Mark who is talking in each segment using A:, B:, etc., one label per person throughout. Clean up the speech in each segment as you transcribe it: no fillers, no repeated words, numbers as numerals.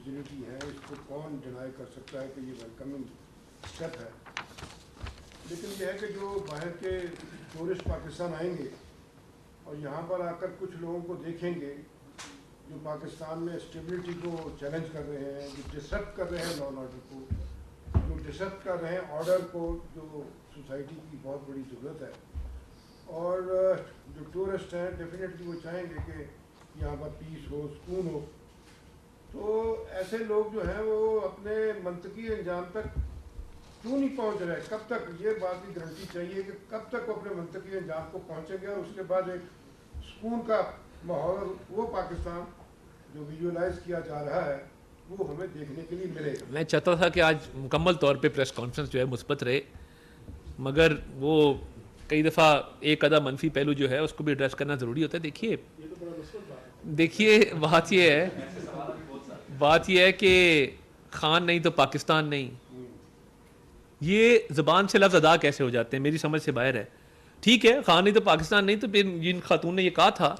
A: Facility है, इसको कौन डिनाई कर सकता है कि ये वेलकमिंग स्टेप है। लेकिन यह है कि जो बाहर के टूरिस्ट पाकिस्तान आएंगे और यहाँ पर आकर कुछ लोगों को देखेंगे जो पाकिस्तान में स्टेबिलिटी को चैलेंज कर रहे हैं, जो डिसरप्ट कर रहे हैं लॉ एंड ऑर्डर को, जो डिसरप्ट कर रहे हैं ऑर्डर को, जो सोसाइटी की बहुत बड़ी ज़रूरत है। और जो टूरिस्ट हैं डेफिनेटली वो चाहेंगे कि यहाँ पर पीस हो, सुकून हो। तो ऐसे लोग जो हैं वो अपने मंतकी अंजाम तक क्यों नहीं पहुँच रहे, कब तक, ये बात की गारंटी चाहिए कि कब तक वो अपने मंतकी अंजाम को पहुँचेंगे और उसके बाद एक सुकून का माहौल, वो पाकिस्तान जो विजुअलाइज किया जा रहा है वो हमें देखने के लिए मिलेगा।
B: मैं चाहता था कि आज मुकम्मल तौर पे प्रेस कॉन्फ्रेंस जो है मुस्बत रहे, मगर वो कई दफ़ा एक आधा मनफी पहलू जो है उसको भी एड्रेस करना ज़रूरी होता है। देखिए बात ये है कि खान नहीं तो पाकिस्तान नहीं, ये ज़बान से लफ्ज़ अदा कैसे हो जाते हैं मेरी समझ से बाहर है। ठीक है, खान नहीं तो पाकिस्तान नहीं, तो फिर जिन खातून ने ये कहा था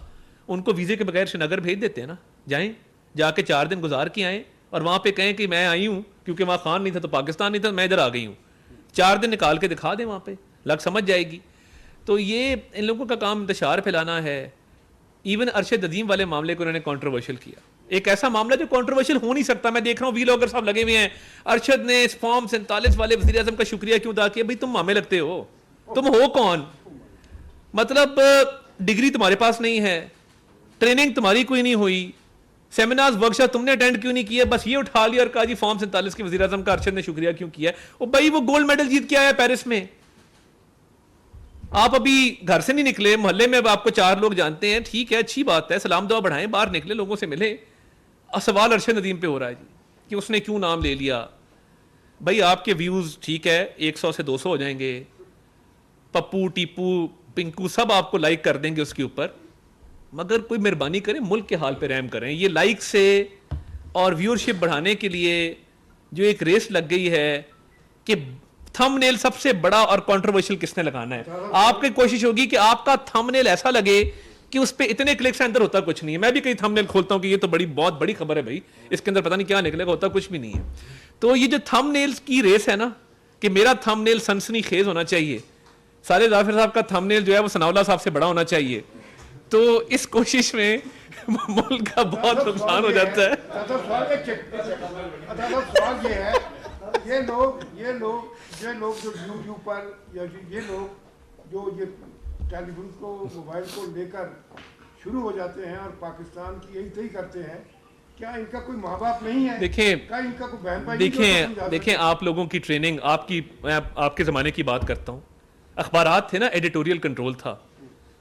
B: उनको वीज़े के बगैर श्रीनगर भेज देते हैं ना, जाएं जाके 4 दिन गुजार के आएँ और वहाँ पे कहें कि मैं आई हूँ क्योंकि वहाँ खान नहीं था तो पाकिस्तान नहीं था, मैं इधर आ गई हूँ। 4 दिन निकाल के दिखा दें, वहाँ पे लग समझ जाएगी। तो ये इन लोगों का काम इंतशार फैलाना है। इवन अरशद अजीम वाले मामले को उन्होंने कंट्रोवर्शियल किया, एक ऐसा मामला जो कंट्रोवर्शियल हो नहीं सकता। मैं देख रहा हूँ वीलॉगर साहब लगे हुए हैं, अरशद ने इस फॉर्म 47 वाले वज़ीर आज़म का शुक्रिया क्यों अदा किया? भाई तुम मामे लगते हो, तुम हो कौन? मतलब डिग्री तुम्हारे पास नहीं है, ट्रेनिंग तुम्हारी कोई नहीं हुई, सेमिनार्स वर्कशॉप तुमने अटेंड क्यों नहीं किया? बस ये उठा लिया और कहा जी फॉर्म 47 के वज़ीर आज़म का अरशद ने शुक्रिया क्यों किया? ओ भाई वो गोल्ड मेडल जीत के आया पेरिस में, आप अभी घर से नहीं निकले, मोहल्ले में अब आपको 4 लोग जानते हैं, ठीक है, अच्छी बात है, सलाम दुआ बढ़ाएं, बाहर निकले, लोगों से मिले। सवाल अरशद नदीम पे हो रहा है जी कि उसने क्यों नाम ले लिया। भाई आपके व्यूज़ ठीक है 100 से 200 हो जाएंगे, पप्पू टीपू पिंकू सब आपको लाइक कर देंगे उसके ऊपर, मगर कोई मेहरबानी करें मुल्क के हाल पे रहम करें। ये लाइक से और व्यूअरशिप बढ़ाने के लिए जो एक रेस लग गई है कि थंबनेल सबसे बड़ा और कंट्रोवर्शियल किसने लगाना है, आपकी कोशिश होगी कि आपका थंबनेल ऐसा लगे कि उस पे इतने क्लिक्स अंदर होता कुछ नहीं है। मैं भी कई थंबनेल खोलता हूं कि ये तो बहुत बड़ी खबर है भाई, इसके अंदर पता नहीं क्या निकलेगा, होता कुछ भी नहीं है। तो ये जो थंबनेल्स की रेस है ना कि मेरा थंबनेल सनसनी खेज होना चाहिए, साले जाफिर साहब का थंबनेल जो है वो सनाउल्लाह साहब से बड़ा होना चाहिए, तो इस कोशिश में मुल्क का बहुत नुकसान हो जाता है।
A: सवाल ये है, ये लोग जो यूट्यूब पर या ये लोग जो ये टेलीफोन को, मोबाइल को लेकर शुरू हो जाते हैं और पाकिस्तान की यही तय करते हैं, क्या इनका कोई माँ बाप नहीं है? क्या इनका कोई बहन भाई?
B: देखें आप लोगों की ट्रेनिंग, मैं आपके ज़माने की बात करता हूँ, अखबारात थे ना, एडिटोरियल कंट्रोल था,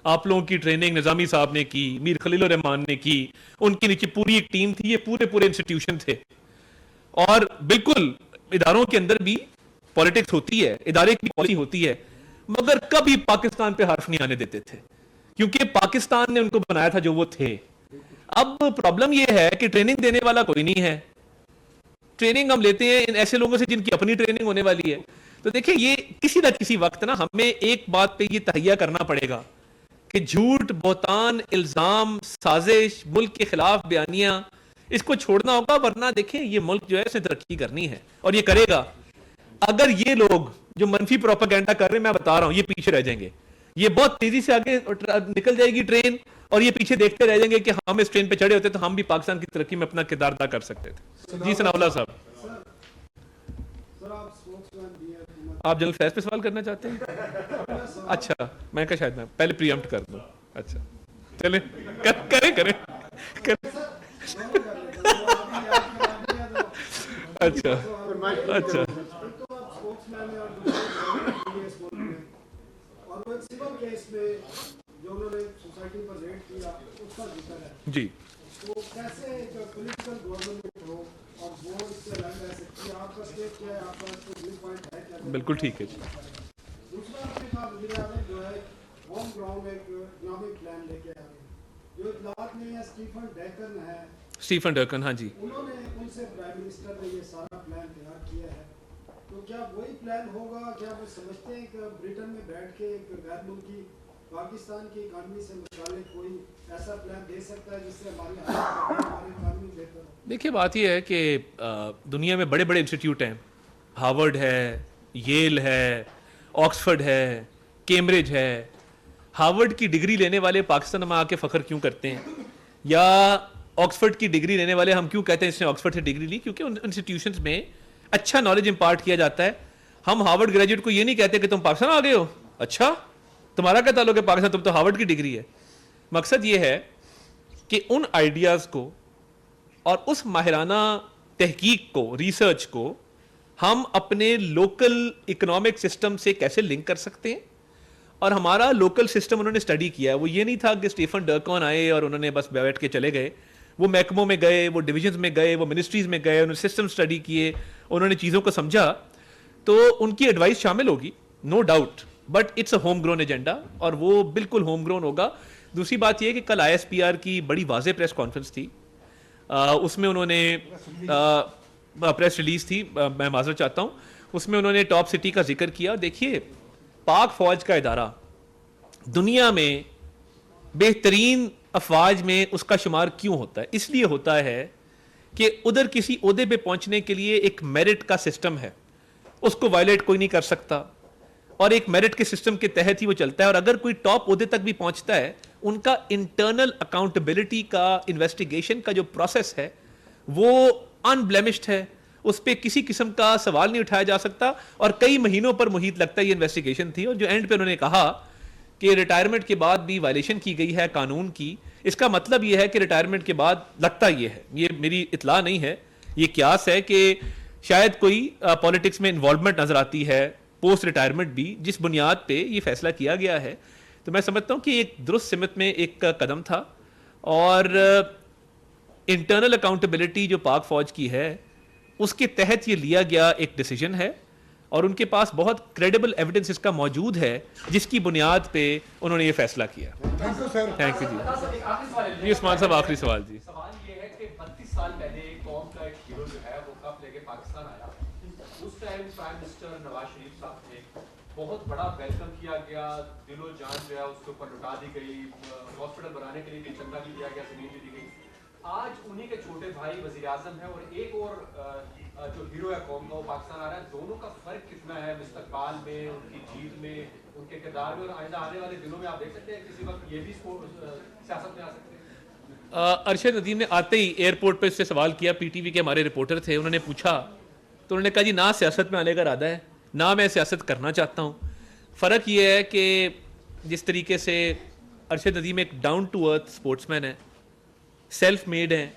B: आप लोगों की ट्रेनिंग निज़ामी साहब ने की, मीर खलील रहमान ने की, उनके नीचे पूरी एक टीम थी, ये पूरे इंस्टीट्यूशन थे। और बिल्कुल इदारों के अंदर भी पॉलिटिक्स होती है, इदारे की पॉलिसी होती है, मगर कभी पाकिस्तान पे हर्फ नहीं आने देते थे क्योंकि पाकिस्तान ने उनको बनाया था जो वो थे। अब प्रॉब्लम ये है कि ट्रेनिंग देने वाला कोई नहीं है, ट्रेनिंग हम लेते हैं इन ऐसे लोगों से जिनकी अपनी ट्रेनिंग होने वाली है। तो देखिए ये किसी न किसी वक्त ना हमें एक बात पे ये तहैया करना पड़ेगा कि झूठ, बहतान, इल्जाम, साजिश, मुल्क के खिलाफ बयानियां, इसको छोड़ना होगा, वरना देखें ये मुल्क जो है इसने तरक्की करनी है और ये करेगा। अगर ये लोग जो मनफी प्रोपेगेंडा कर रहे हैं, मैं बता रहा हूं, ये पीछे रह जाएंगे, ये बहुत तेजी से आगे निकल जाएगी ट्रेन और ये पीछे देखते रह जाएंगे कि हम इस ट्रेन पे चढ़े होते तो हम भी पाकिस्तान की तरक्की में अपना किरदार अदा कर सकते थे। जी सनाउल्लाह साहब, आप जनरल फैज पे सवाल करना चाहते हैं? अच्छा, मैं क्या शायद मैं पहले प्रीएम्प्ट कर दूं। अच्छा चले करें अच्छा अच्छा
C: और वो सिविल केस में जो उन्होंने सोसाइटी पर रेड किया उसका जिक्र है
B: जी।
C: तो कैसे जो पॉलिटिकल गवर्नमेंट हो और वो इससे अलग रह सकती है, आपका स्टेट क्या है, आपका व्यू पॉइंट है क्या?
B: बिल्कुल ठीक है जी।
C: दूसरा आपने कहा वज़ीर आज़म जो है होम ग्राउंड एक इकोनॉमिक प्लान लेके आ रहे हैं, जो इतलात में है स्टीफन डैकन,
B: हाँ जी,
C: उन्होंने उनसे प्राइम मिनिस्टर ने ये सारा प्लान तैयार किया है, तो क्या वही प्लान होगा? क्या वो समझते हैं कि ब्रिटेन में बैठ के एक गैर मुल्की पाकिस्तान की इकानमी से मुताल्लिक कोई ऐसा प्लान दे सकता है जिससे हमारी इकानमी बेहतर हो?
B: देखिए, बात यह है कि दुनिया में बड़े बड़े इंस्टीट्यूट हैं, हार्वर्ड है, येल है, ऑक्सफोर्ड है, कैम्ब्रिज है। हार्वर्ड की डिग्री लेने वाले पाकिस्तान में आके फ़ख्र क्यों करते हैं, या ऑक्सफोर्ड की डिग्री लेने वाले हम क्यों कहते हैं इसने ऑक्सफोर्ड से डिग्री ली? क्योंकि उन इंस्टीट्यूशंस में अच्छा नॉलेज इंपार्ट किया जाता है। हम हार्वर्ड ग्रेजुएट को ये नहीं कहते कि तुम पाकिस्तान आ गए हो, अच्छा तुम्हारा क्या ताल्लुक है पाकिस्तान, तुम तो हार्वर्ड की डिग्री है। मकसद ये है कि उन आइडियाज़ को और उस माहिराना तहकीक को, रिसर्च को हम अपने लोकल इकोनॉमिक सिस्टम से कैसे लिंक कर सकते हैं। और हमारा लोकल सिस्टम उन्होंने स्टडी किया है। वो ये नहीं था कि स्टीफन डर्कॉन आए और उन्होंने बस बैठ के चले गए। वो महकमों में गए, वो डिविजन्स में गए, वो मिनिस्ट्रीज में गए, उन्होंने सिस्टम स्टडी किए, उन्होंने चीज़ों को समझा। तो उनकी एडवाइस शामिल होगी, no doubt, but it's a home grown agenda और वो बिल्कुल होम ग्रोन होगा। दूसरी बात यह है कि कल ISPR की बड़ी वाज़ेह प्रेस कॉन्फ्रेंस थी, उसमें उन्होंने प्रेस रिलीज थी, मैं माजरत चाहता हूँ, उसमें उन्होंने टॉप सिटी का जिक्र किया। देखिए, पाक फौज का इदारा दुनिया में बेहतरीन अफवाज में उसका शुमार क्यों होता है? इसलिए होता है कि उधर किसी ओहदे पे पहुंचने के लिए एक मेरिट का सिस्टम है, उसको वायलेट कोई नहीं कर सकता और एक मेरिट के सिस्टम के तहत ही वो चलता है। और अगर कोई टॉप ओहदे तक भी पहुंचता है, उनका इंटरनल अकाउंटेबिलिटी का, इन्वेस्टिगेशन का जो प्रोसेस है वो अनब्लेमिश्ड है, उस पर किसी किस्म का सवाल नहीं उठाया जा सकता। और कई महीनों पर मुहित लगता है ये इन्वेस्टिगेशन थी, और जो एंड पे उन्होंने कहा कि रिटायरमेंट के बाद भी वायलेशन की गई है कानून की, इसका मतलब ये है कि रिटायरमेंट के बाद लगता ये है, ये मेरी इतला नहीं है, ये क्यास है कि शायद कोई पॉलिटिक्स में इन्वॉल्वमेंट नजर आती है पोस्ट रिटायरमेंट भी, जिस बुनियाद पे ये फैसला किया गया है। तो मैं समझता हूँ कि एक दुरुस्त सिमत में एक कदम था। और इंटरनल अकाउंटेबिलिटी जो पाक फौज की है उसके तहत ये लिया गया एक डिसीजन है, और उनके पास बहुत क्रेडिबल एविडेंस इसका मौजूद है जिसकी बुनियाद पे उन्होंने ये फैसला किया।
A: Thank you sir.
B: Thank you जी। ये उस्मान साहब आखिरी सवाल जी।
D: सवाल ये है कि 32 साल पहले कौम का एक हीरो जो है वो कप लेके पाकिस्तान आया। उस time prime minister Nawaz Sharif साहब थे, बहुत बड़ा वेलकम किया गया, दिलो जान जो है उसके ऊपर लुटा दी गई, हॉस्पिटल बनाने के लिए भी चंदा भी दिया गया, जमीन भी दी गई। आज उन्हीं के छोटे भाई वजीर आजम है और एक और जो हीरो है कौम का वो पाकिस्तान आ रहा है। दोनों का फर्क कितना है मुस्तकबाल में, उनकी जीत में, उनके किरदार में, और आइंदा आने वाले दिनों में आप देख सकते हैं किसी वक्त ये भी सियासत में आ सकते हैं?
B: अरशद नदीम ने आते ही एयरपोर्ट पे इससे सवाल किया, PTV के हमारे रिपोर्टर थे, उन्होंने पूछा तो उन्होंने कहा जी ना सियासत में आने का इरादा है, ना मैं सियासत करना चाहता हूँ। फ़र्क ये है कि जिस तरीके से अरशद नदीम एक डाउन टू अर्थ स्पोर्ट्समैन है, सेल्फ मेड हैं,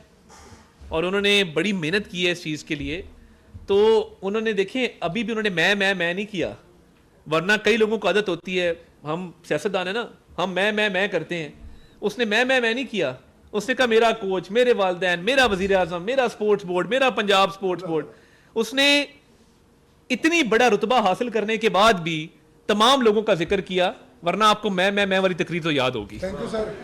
B: और उन्होंने बड़ी मेहनत की है इस चीज़ के लिए। तो उन्होंने देखें अभी भी उन्होंने मैं नहीं किया, वरना कई लोगों को आदत होती है, हम सियासतदान है ना, हम मैं करते हैं। उसने मैं नहीं किया, उसने कहा मेरा कोच, मेरे वालिदैन, मेरा वजीर आजम, मेरा स्पोर्ट्स बोर्ड, मेरा पंजाब स्पोर्ट्स बोर्ड। उसने इतनी बड़ा रुतबा हासिल करने के बाद भी तमाम लोगों का जिक्र किया, वरना आपको मैं वाली तकरीर तो याद होगी।
A: Thank you sir.